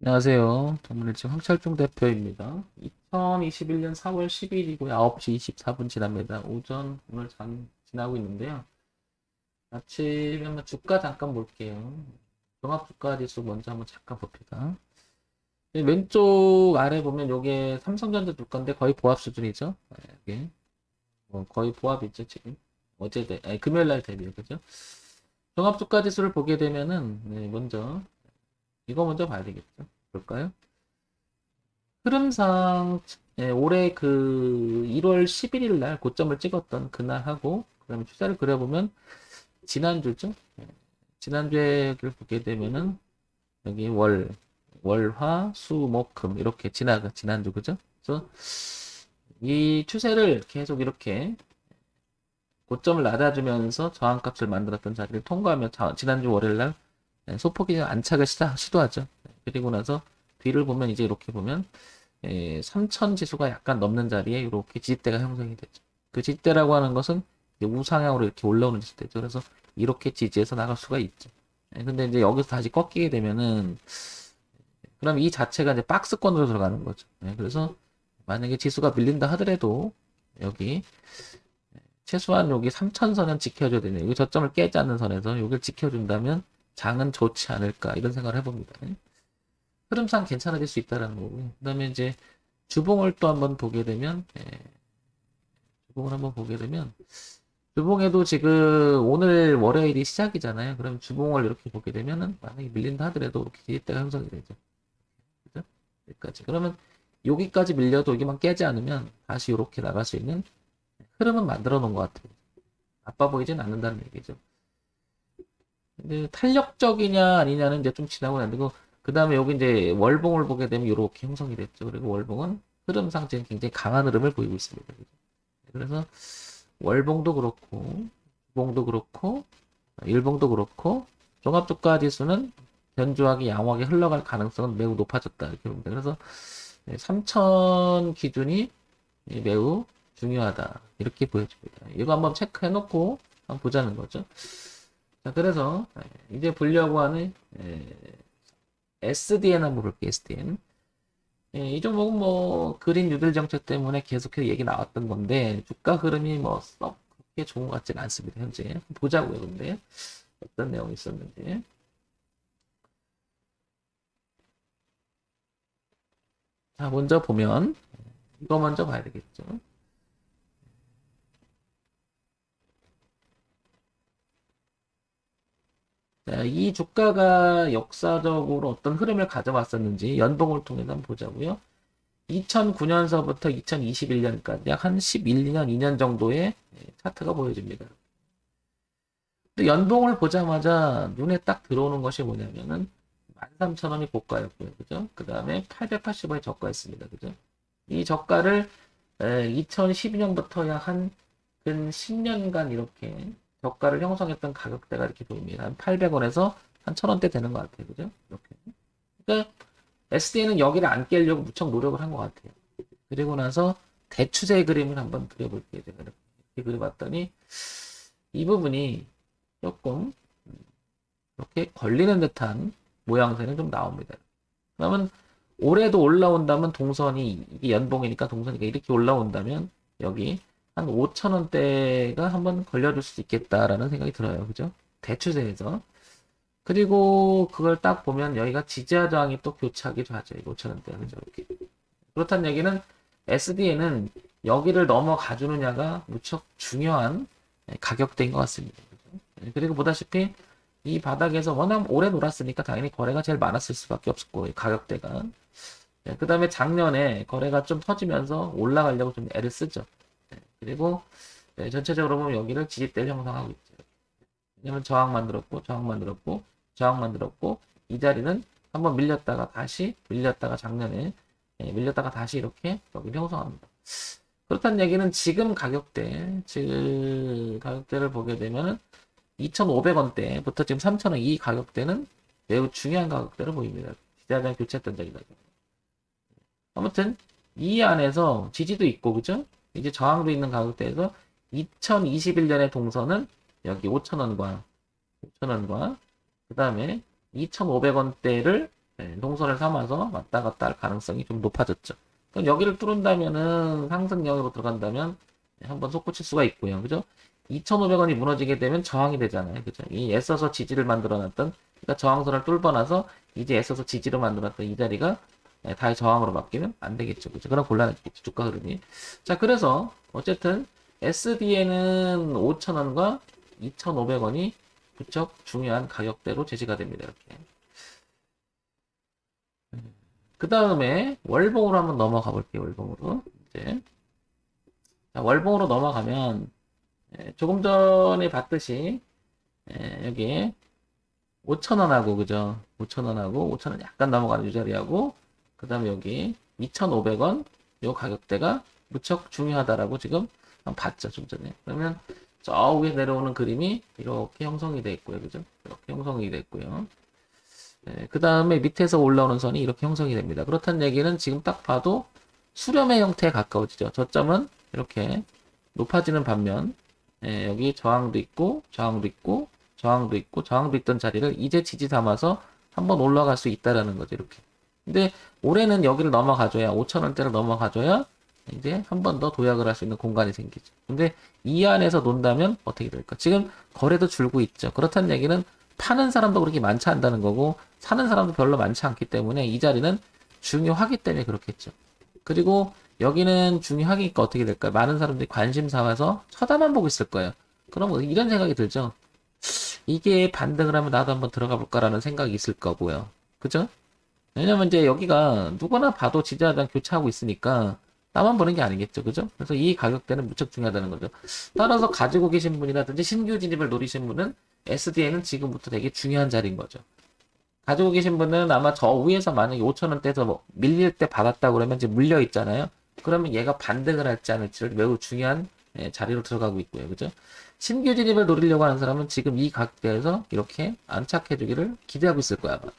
안녕하세요. 전문일치 황철중 대표입니다. 2021년 4월 10일이고요. 9시 24분 지납니다. 오전 오늘 지나고 있는데요. 아침에 한번 주가 잠깐 볼게요. 종합주가지수 먼저 한번 잠깐 봅시다. 왼쪽 아래 보면 요게 삼성전자 주가인데 거의 보합 수준이죠. 이게 거의 보합이죠 지금. 금요일 날 대비요, 그죠? 종합주가지수를 보게 되면은 먼저 이거 먼저 봐야 되겠죠. 볼까요? 흐름상 올해 그 1월 11일 날 고점을 찍었던 그날하고 그다음에 추세를 그려보면 지난주죠. 지난주에 보게 되면은 여기 월화, 수, 목, 금 이렇게 지난주 그죠? 그래서 이 추세를 계속 이렇게 고점을 낮아주면서 저항값을 만들었던 자리를 통과하며 지난주 월요일 날 소폭의 안착을 시도하죠. 그리고 나서 뒤를 보면 이제 이렇게 보면 3000 지수가 약간 넘는 자리에 이렇게 지지대가 형성이 되죠. 그 지지대라고 하는 것은 우상향으로 이렇게 올라오는 지지대죠. 그래서 이렇게 지지해서 나갈 수가 있죠. 근데 이제 여기서 다시 꺾이게 되면은 그럼 이 자체가 이제 박스권으로 들어가는 거죠. 그래서 만약에 지수가 밀린다 하더라도 여기 최소한 여기 3000선은 지켜줘야 되네요. 이 저점을 깨지 않는 선에서 여기를 지켜준다면 장은 좋지 않을까 이런 생각을 해봅니다. 흐름상 괜찮아질 수 있다라는 거고요. 그 다음에 이제 주봉을 또 한번 보게 되면 주봉을 한번 보게 되면 주봉에도 지금 오늘 월요일이 시작이잖아요. 그럼 주봉을 이렇게 보게 되면은 만약에 밀린다 하더라도 이렇게 지지대가 형성이 되죠. 그죠? 여기까지. 그러면 여기까지 밀려도 여기만 깨지 않으면 다시 이렇게 나갈 수 있는 흐름은 만들어 놓은 것 같아요. 나빠 보이진 않는다는 얘기죠. 근데 탄력적이냐 아니냐는 이제 좀 지나고 나고 그 다음에 여기 이제 월봉을 보게 되면 이렇게 형성이 됐죠. 그리고 월봉은 흐름상 지금 굉장히 강한 흐름을 보이고 있습니다. 그래서 월봉도 그렇고 주봉도 그렇고 일봉도 그렇고 종합주가 지수는 견조하게 양호하게 흘러갈 가능성은 매우 높아졌다 이렇게 봅니다. 그래서 3000 기준이 매우 중요하다 이렇게 보여집니다. 이거 한번 체크해 놓고 한번 보자는 거죠. 자, 그래서 이제 보려고 하는 SDN 한번 볼게요. SDN. 이 종목은 뭐 그린 뉴딜 정책 때문에 계속해서 얘기 나왔던 건데 주가 흐름이 뭐 썩 그렇게 좋은 것 같지는 않습니다. 현재 보자고요. 근데 어떤 내용이 있었는지. 자, 먼저 보면 이거 먼저 봐야 되겠죠. 자, 이 주가가 역사적으로 어떤 흐름을 가져왔었는지 연봉을 통해서 한번 보자고요. 2009년서부터 2021년까지 약 한 11년, 2년 정도의 차트가 보여집니다. 연봉을 보자마자 눈에 딱 들어오는 것이 뭐냐면은 13,000원이 고가였고요. 그죠? 그 다음에 880원이 저가였습니다. 그죠? 이 저가를 2012년부터 약 한 근 10년간 이렇게 저가를 형성했던 가격대가 이렇게 보입니다. 한 800원에서 한 1000원대 되는 것 같아요. 그죠? 이렇게. 그러니까 SDN은 여기를 안 깨려고 무척 노력을 한 것 같아요. 그리고 나서 대추세 그림을 한번 그려볼게요. 제가 이렇게 그려봤더니 이 부분이 조금 이렇게 걸리는 듯한 모양새는 좀 나옵니다. 그러면 올해도 올라온다면 동선이 이게 연봉이니까 동선이가 이렇게 올라온다면 여기 한 5,000원대가 한번 걸려줄 수 있겠다라는 생각이 들어요. 그죠? 대추세에서. 그리고 그걸 딱 보면 여기가 지지하 저항이 또 교차하기도 하죠. 5,000원대. 그죠? 이렇게. 그렇다는 얘기는 SDN은 여기를 넘어가 주느냐가 무척 중요한 가격대인 것 같습니다. 그죠? 그리고 보다시피 이 바닥에서 워낙 오래 놀았으니까 당연히 거래가 제일 많았을 수밖에 없었고 가격대가 그 다음에 작년에 거래가 좀 터지면서 올라가려고 좀 애를 쓰죠. 그리고 전체적으로 보면 여기를 지지대를 형성하고 있죠. 왜냐면 저항 만들었고 저항 만들었고 저항 만들었고 이 자리는 한번 밀렸다가 작년에 밀렸다가 다시 이렇게 여기를 형성합니다. 그렇다는 얘기는 지금 가격대를 보게 되면은 2,500원대부터 지금 3,000원 이 가격대는 매우 중요한 가격대로 보입니다. 시장장 교체했던 적이다. 아무튼 이 안에서 지지도 있고 그죠? 이제 저항도 있는 가격대에서 2021년의 동선은 여기 5,000원과 그 다음에 2,500원대를 동선을 삼아서 왔다 갔다 할 가능성이 좀 높아졌죠. 그럼 여기를 뚫은다면은 상승형으로 들어간다면 한번 솟구칠 수가 있고요. 그죠? 2,500원이 무너지게 되면 저항이 되잖아요. 그죠? 이 애써서 지지를 만들어 놨던, 그러니까 저항선을 뚫고 나서 이제 애써서 지지를 만들어 놨던 이 자리가 다시 저항으로 바뀌면 안 되겠죠. 그죠? 그럼 곤란해지겠죠. 주가 흐름이. 자, 그래서 어쨌든 SDN은 5,000원과 2,500원이 무척 중요한 가격대로 제시가 됩니다. 이렇게. 그 다음에 월봉으로 한번 넘어가 볼게요. 월봉으로. 이제. 자, 월봉으로 넘어가면 조금 전에 봤듯이 여기 5,000원하고 그죠? 5,000원하고 5,000원 약간 넘어가는 이 자리하고 그 다음에 여기 2,500원 요 가격대가 무척 중요하다라고 지금 한번 봤죠. 좀 전에. 그러면 저 위에 내려오는 그림이 이렇게 형성이 되어 있고요. 그죠? 이렇게 형성이 되어 있고요. 그 다음에 밑에서 올라오는 선이 이렇게 형성이 됩니다. 그렇다는 얘기는 지금 딱 봐도 수렴의 형태에 가까워지죠. 저점은 이렇게 높아지는 반면 여기 저항도 있고 저항도 있고 저항도 있고 저항도 있던 자리를 이제 지지 삼아서 한번 올라갈 수 있다라는 거죠. 이렇게. 근데 올해는 여기를 넘어가줘야 5,000원대를 넘어가줘야 이제 한 번 더 도약을 할 수 있는 공간이 생기죠. 근데 이 안에서 논다면 어떻게 될까? 지금 거래도 줄고 있죠. 그렇다는 얘기는 파는 사람도 그렇게 많지 않다는 거고 사는 사람도 별로 많지 않기 때문에 이 자리는 중요하기 때문에 그렇겠죠. 그리고 여기는 중요하니까 어떻게 될까요? 많은 사람들이 관심사 와서 쳐다만 보고 있을 거예요. 그럼 이런 생각이 들죠. 이게 반등을 하면 나도 한번 들어가 볼까라는 생각이 있을 거고요. 그죠? 왜냐면 이제 여기가 누구나 봐도 지지하단 교차하고 있으니까 나만 보는 게 아니겠죠. 그죠? 그래서 이 가격대는 무척 중요하다는 거죠. 따라서 가지고 계신 분이라든지 신규 진입을 노리신 분은 SDN은 지금부터 되게 중요한 자리인 거죠. 가지고 계신 분은 아마 저 위에서 만약에 5,000원대에서 뭐 밀릴 때 받았다 그러면 이제 물려 있잖아요. 그러면 얘가 반등을 할지 안 할지를 매우 중요한 자리로 들어가고 있고요. 그죠? 신규 진입을 노리려고 하는 사람은 지금 이 가격대에서 이렇게 안착해 주기를 기대하고 있을 거야, 아마.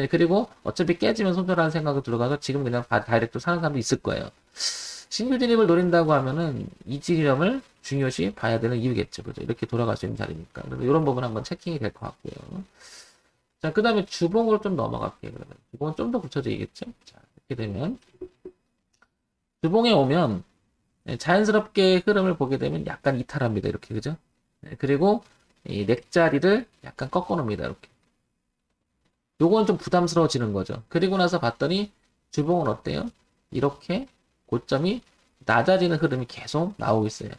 그리고 어차피 깨지면 손절하는 생각으로 들어가서 지금 그냥 다이렉트 사는 사람도 있을 거예요. 신규 진입을 노린다고 하면은 이 지점을 중요시 봐야 되는 이유겠죠. 그죠? 이렇게 돌아갈 수 있는 자리니까. 그래서 이런 부분 한번 체킹이 될 것 같고요. 자, 그 다음에 주봉으로 좀 넘어갈게요. 그러면. 주봉은 좀 더 굳혀지겠죠? 자, 이렇게 되면. 주봉에 오면, 자연스럽게 흐름을 보게 되면 약간 이탈합니다. 이렇게, 그죠? 그리고, 이 넥자리를 약간 꺾어 놓습니다. 이렇게. 요건 좀 부담스러워지는 거죠. 그리고 나서 봤더니, 주봉은 어때요? 이렇게 고점이 낮아지는 흐름이 계속 나오고 있어요.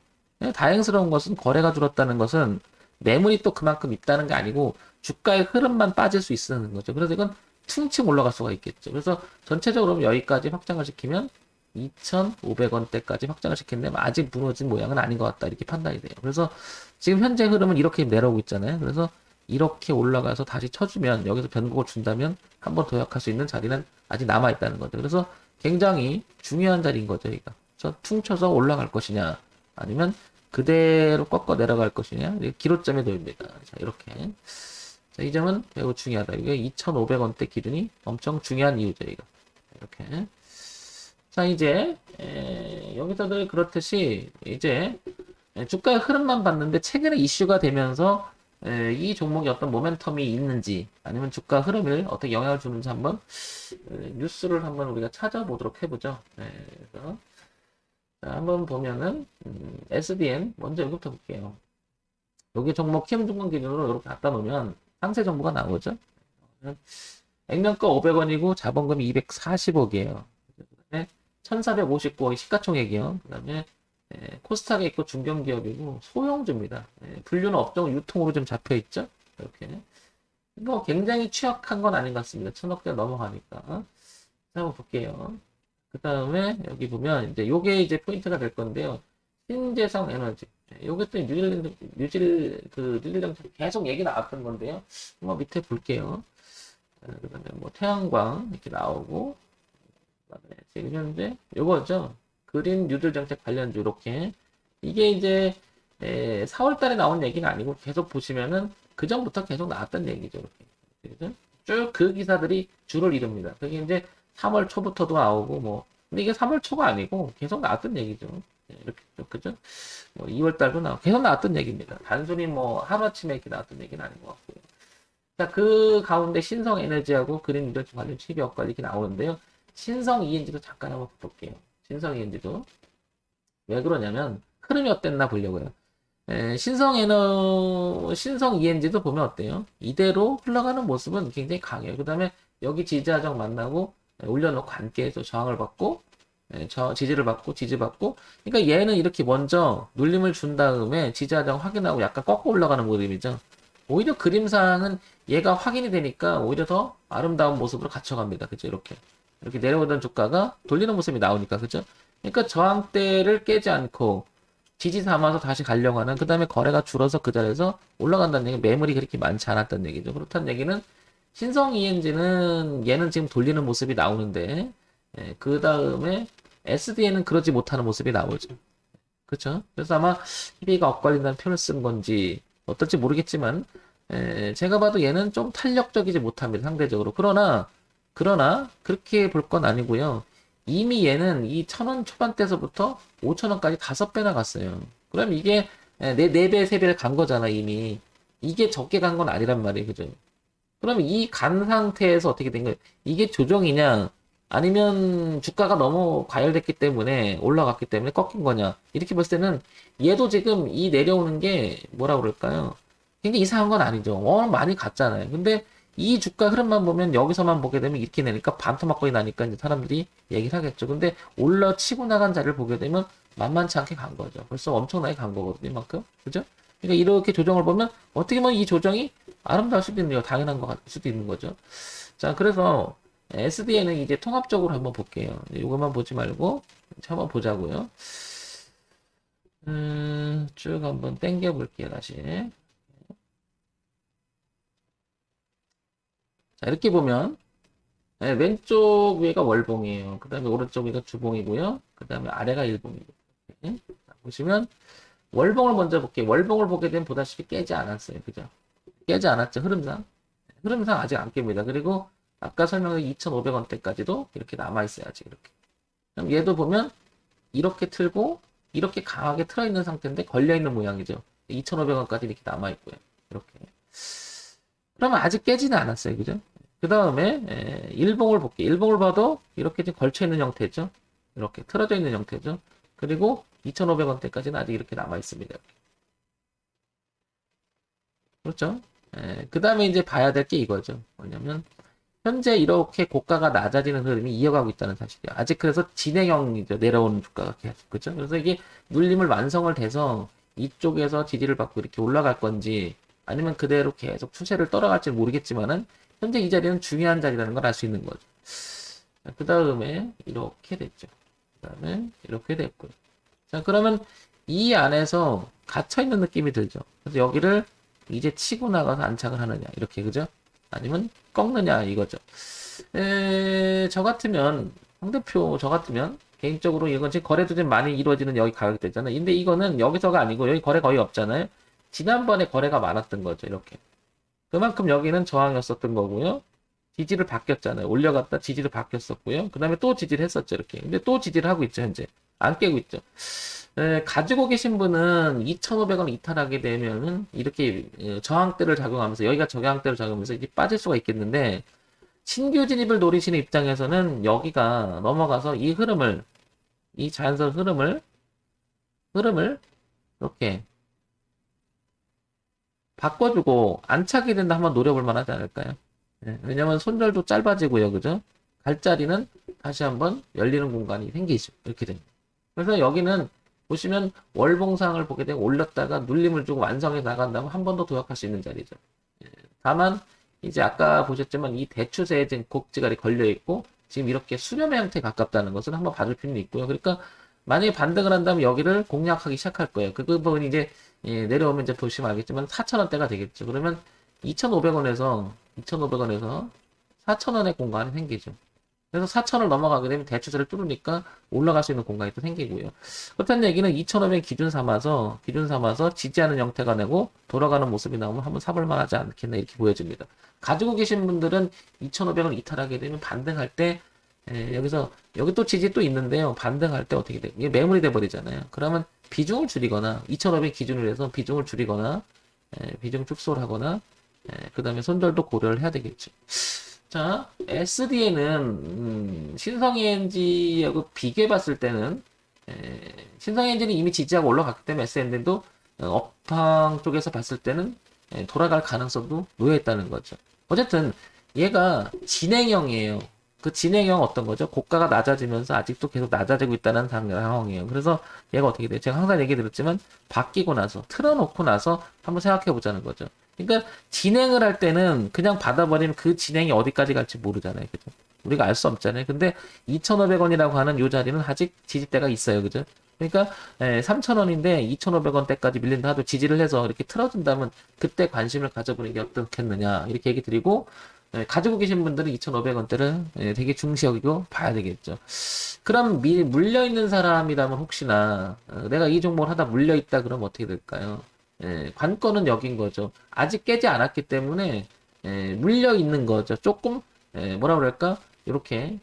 다행스러운 것은 거래가 줄었다는 것은 매물이 또 그만큼 있다는 게 아니고 주가의 흐름만 빠질 수 있는 거죠. 그래서 이건 퉁칭 올라갈 수가 있겠죠. 그래서 전체적으로 여기까지 확장을 시키면 2,500원대까지 확장을 시켰는데 아직 무너진 모양은 아닌 것 같다. 이렇게 판단이 돼요. 그래서 지금 현재 흐름은 이렇게 내려오고 있잖아요. 그래서 이렇게 올라가서 다시 쳐주면 여기서 변곡을 준다면 한번 도약할 수 있는 자리는 아직 남아있다는 거죠. 그래서 굉장히 중요한 자리인 거죠. 여기가. 퉁쳐서 올라갈 것이냐 아니면 그대로 꺾어 내려갈 것이냐 기로점에 놓입니다. 자, 이렇게. 자, 이 점은 매우 중요하다. 이게 2,500원대 기준이 엄청 중요한 이유죠. 이거. 이렇게. 자, 이제 여기서들 그렇듯이 이제 주가의 흐름만 봤는데 최근에 이슈가 되면서 이 종목이 어떤 모멘텀이 있는지 아니면 주가 흐름을 어떻게 영향을 주는지 한번 뉴스를 한번 우리가 찾아보도록 해보죠. 그래서 자, 한번 보면은 SDN 먼저 여기부터 볼게요. 여기 종목 키움증권 기준으로 이렇게 갖다 놓으면 상세 정보가 나오죠. 액면가 500원이고 자본금이 240억이에요. 그다음에 1,459억이 시가총액이요. 그다음에 코스닥에 있고 중견기업이고 소형주입니다. 분류는 업종 유통으로 좀 잡혀 있죠. 이렇게. 뭐 굉장히 취약한 건 아닌 것 같습니다. 1,000억대 넘어가니까. 자, 한번 볼게요. 그 다음에 여기 보면 이제 요게 이제 포인트가 될 건데요. 신재생 에너지. 요게 또 뉴질랜드 계속 얘기 나왔던 건데요. 한번 밑에 볼게요. 그 다음에 뭐 태양광 이렇게 나오고, 그 다음에 지금 현재 요거죠. 그린 뉴딜 정책 관련주 이렇게. 이게 이제 4월 달에 나온 얘기는 아니고 계속 보시면은 그 전부터 계속 나왔던 얘기죠. 이렇게. 쭉 그 기사들이 주를 이룹니다. 그게 이제 3월 초부터도 나오고 뭐 근데 이게 3월 초가 아니고 계속 나왔던 얘기죠. 이렇게 그죠? 뭐 2월 달도 나오고 계속 나왔던 얘기입니다. 단순히 뭐 하루아침에 이렇게 나왔던 얘기는 아닌 것 같고요. 자, 그 가운데 신성 에너지하고 그린 유전자 관련 12억까지 이렇게 나오는데요. 신성 ENG도 잠깐 한번 볼게요. 신성 ENG도. 왜 그러냐면, 흐름이 어땠나 보려고요. 신성 ENG도 보면 어때요? 이대로 흘러가는 모습은 굉장히 강해요. 그 다음에 여기 지지하정 만나고, 올려놓고 함께해서 저항을 받고, 지지를 받고, 지지받고. 그러니까 얘는 이렇게 먼저 눌림을 준 다음에 지지하정 확인하고 약간 꺾어 올라가는 모습이죠. 오히려 그림상은 얘가 확인이 되니까 오히려 더 아름다운 모습으로 갇혀갑니다. 그죠? 이렇게. 이렇게 내려오던 주가가 돌리는 모습이 나오니까. 그죠? 그러니까 저항대를 깨지 않고 지지 삼아서 다시 가려고 하는, 그 다음에 거래가 줄어서 그 자리에서 올라간다는 얘기, 매물이 그렇게 많지 않았다는 얘기죠. 그렇다는 얘기는 신성 ENG는 얘는 지금 돌리는 모습이 나오는데, 그 다음에 SDN은 그러지 못하는 모습이 나오죠. 그렇죠? 그래서 아마 희비가 엇갈린다는 표현을 쓴 건지 어떨지 모르겠지만, 제가 봐도 얘는 좀 탄력적이지 못합니다. 상대적으로. 그러나 그렇게 볼 건 아니고요. 이미 얘는 이 1,000원 초반대에서부터 5,000원까지 5배나 갔어요. 그럼 이게 4배, 3배를 간 거잖아, 이미. 이게 적게 간 건 아니란 말이에요. 그죠? 그러면 이 간 상태에서 어떻게 된 거예요? 이게 조정이냐? 아니면 주가가 너무 과열됐기 때문에 올라갔기 때문에 꺾인 거냐? 이렇게 봤을 때는 얘도 지금 이 내려오는 게 뭐라 그럴까요? 굉장히 이상한 건 아니죠. 많이 갔잖아요. 근데 이 주가 흐름만 보면 여기서만 보게 되면 이렇게 내니까 반토막거리 나니까 이제 사람들이 얘기를 하겠죠. 근데 올라치고 나간 자리를 보게 되면 만만치 않게 간 거죠. 벌써 엄청나게 간 거거든요, 이만큼. 그죠? 그러니까 이렇게 조정을 보면 어떻게 보면 이 조정이 아름다울 수도 있는 거, 당연한 거 같을 수도 있는 거죠. 자, 그래서 SDN은 이제 통합적으로 한번 볼게요. 이것만 보지 말고 한번 보자고요. 쭉 한번 당겨 볼게요, 다시. 자, 이렇게 보면 왼쪽 위가 월봉이에요. 그 다음에 오른쪽 위가 주봉이고요. 그 다음에 아래가 일봉이고. 보시면 월봉을 먼저 볼게요. 월봉을 보게 되면 보다시피 깨지 않았어요. 그죠? 깨지 않았죠. 흐름상. 흐름상 아직 안 깹니다. 그리고 아까 설명한 2,500원대까지도 이렇게 남아있어야지. 이렇게. 그럼 얘도 보면 이렇게 틀고 이렇게 강하게 틀어있는 상태인데 걸려있는 모양이죠. 2,500원까지 이렇게 남아있고요. 이렇게. 그러면 아직 깨지는 않았어요. 그죠? 그 다음에 일봉을 볼게요. 일봉을 봐도 이렇게 지금 걸쳐있는 형태죠. 이렇게 틀어져 있는 형태죠. 그리고 2,500원대까지는 아직 이렇게 남아있습니다. 그렇죠? 그 다음에 이제 봐야 될 게 이거죠. 뭐냐면 현재 이렇게 고가가 낮아지는 흐름이 이어가고 있다는 사실이에요. 아직 그래서 진행형이죠. 내려오는 주가가 계속. 그죠? 그래서 이게 눌림을 완성을 돼서 이쪽에서 지지를 받고 이렇게 올라갈 건지 아니면 그대로 계속 추세를 따라갈지 모르겠지만은 현재 이 자리는 중요한 자리라는 걸 알 수 있는 거죠. 그 다음에 이렇게 됐죠. 그 다음에 이렇게 됐고요. 자, 그러면 이 안에서 갇혀있는 느낌이 들죠. 그래서 여기를 이제 치고 나가서 안착을 하느냐. 이렇게, 그죠? 아니면 꺾느냐. 이거죠. 저 같으면, 상대표 저 같으면, 개인적으로 이건 지금 거래도 좀 많이 이루어지는 여기 가격대잖아요. 근데 이거는 여기서가 아니고 여기 거래 거의 없잖아요. 지난번에 거래가 많았던 거죠. 이렇게. 그만큼 여기는 저항이었었던 거고요. 지지를 바뀌었잖아요. 올려갔다 지지를 바뀌었었고요. 그 다음에 또 지지를 했었죠. 이렇게. 근데 또 지지를 하고 있죠. 현재. 안 깨고 있죠. 가지고 계신 분은 2,500원 이탈하게 되면은 이렇게 저항대를 작용하면서 여기가 저항대를 작용하면서 이제 빠질 수가 있겠는데 신규 진입을 노리시는 입장에서는 여기가 넘어가서 이 흐름을 이 자연스러운 흐름을 이렇게 바꿔주고 안착이 된다 한번 노려볼 만하지 않을까요? 왜냐면 손절도 짧아지고요, 그죠? 갈 자리는 다시 한번 열리는 공간이 생기죠. 이렇게 됩니다. 그래서 여기는 보시면 월봉상을 보게 되고 올렸다가 눌림을 주고 완성해 나간 다음 한 번 더 도약할 수 있는 자리죠. 다만 이제 아까 보셨지만 이 대추세에 지금 곡지갈이 걸려 있고 지금 이렇게 수렴의 형태에 가깝다는 것을 한번 봐줄 필요는 있고요. 그러니까 만약에 반등을 한다면 여기를 공략하기 시작할 거예요. 그 부분이 이제 내려오면 이제 보시면 알겠지만 4,000원대가 되겠죠. 그러면 2,500원에서 4,000원의 공간이 생기죠. 그래서 4,000을 넘어가게 되면 대추세를 뚫으니까 올라갈 수 있는 공간이 또 생기고요. 그렇다는 얘기는 2,500 기준 삼아서 지지하는 형태가 되고 돌아가는 모습이 나오면 한번 사볼 만하지 않겠나 이렇게 보여집니다. 가지고 계신 분들은 2,500을 이탈하게 되면 반등할 때 여기 또 지지 또 있는데요. 반등할 때 어떻게 돼? 이게 매물이 돼 버리잖아요. 그러면 비중을 줄이거나 2,500 기준으로 해서 비중을 줄이거나 비중 축소를 하거나 그 다음에 손절도 고려를 해야 되겠죠. 자, SD에는 신성ENG하고 비교해 봤을 때는 신성ENG는 이미 지지하고 올라갔기 때문에 SND도 업황 쪽에서 봤을 때는 돌아갈 가능성도 놓여 있다는 거죠. 어쨌든 얘가 진행형이에요. 그 진행형 어떤 거죠? 고가가 낮아지면서 아직도 계속 낮아지고 있다는 상황이에요. 그래서 얘가 어떻게 돼요? 제가 항상 얘기 드렸지만 바뀌고 나서 틀어놓고 나서 한번 생각해 보자는 거죠. 그러니까 진행을 할 때는 그냥 받아버리면 그 진행이 어디까지 갈지 모르잖아요. 그죠? 우리가 알 수 없잖아요. 근데 2,500원이라고 하는 요 자리는 아직 지지대가 있어요. 그죠? 그러니까 3,000원인데 2,500원대까지 밀린다 하도 지지를 해서 이렇게 틀어준다면 그때 관심을 가져보는 게 어떻겠느냐 이렇게 얘기 드리고 가지고 계신 분들은 2,500원대를 되게 중시 여기고 봐야 되겠죠. 그럼 물려있는 사람이라면 혹시나 내가 이 종목을 하다 물려있다 그러면 어떻게 될까요? 관건은 여긴 거죠. 아직 깨지 않았기 때문에 물려있는 거죠. 조금 뭐라 그럴까? 이렇게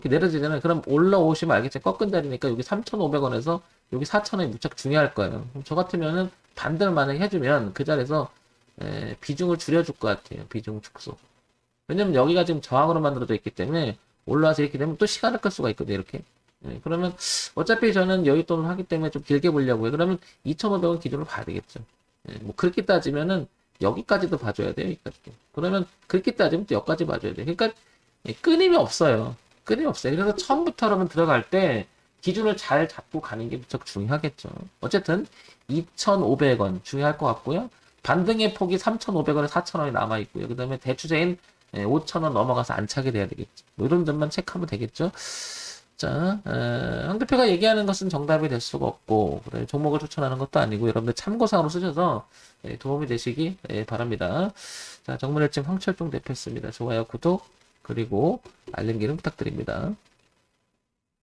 내려지잖아요. 그럼 올라오시면 알겠죠. 꺾은 자리니까 여기 3,500원에서 여기 4,000원이 무척 중요할 거예요. 그럼 저 같으면은 반대를 만약에 해주면 그 자리에서 비중을 줄여줄 것 같아요. 비중 축소. 왜냐면 여기가 지금 저항으로 만들어져 있기 때문에 올라와서 이렇게 되면 또 시간을 끌 수가 있거든요. 이렇게. 그러면 어차피 저는 여윳돈을 하기 때문에 좀 길게 보려고요. 그러면 2,500원 기준으로 봐야 되겠죠. 뭐 그렇게 따지면은 여기까지도 봐줘야 돼요. 여기까지도. 그러면 그렇게 따지면 또 여기까지 봐줘야 돼요. 그러니까 끊임이 없어요. 끊임이 없어요. 그래서 처음부터 그러면 들어갈 때 기준을 잘 잡고 가는 게 무척 중요하겠죠. 어쨌든 2,500원 중요할 것 같고요. 반등의 폭이 3,500원에 4,000원이 남아있고요. 그 다음에 대추세인 5,000원 넘어가서 안 차게 돼야 되겠죠. 뭐 이런 점만 체크하면 되겠죠. 자, 황 대표가 얘기하는 것은 정답이 될 수가 없고, 그다음에 종목을 추천하는 것도 아니고, 여러분들 참고사항으로 쓰셔서 도움이 되시기 바랍니다. 자, 정문일침 황철종 대표였습니다. 좋아요, 구독, 그리고 알림 기능 부탁드립니다.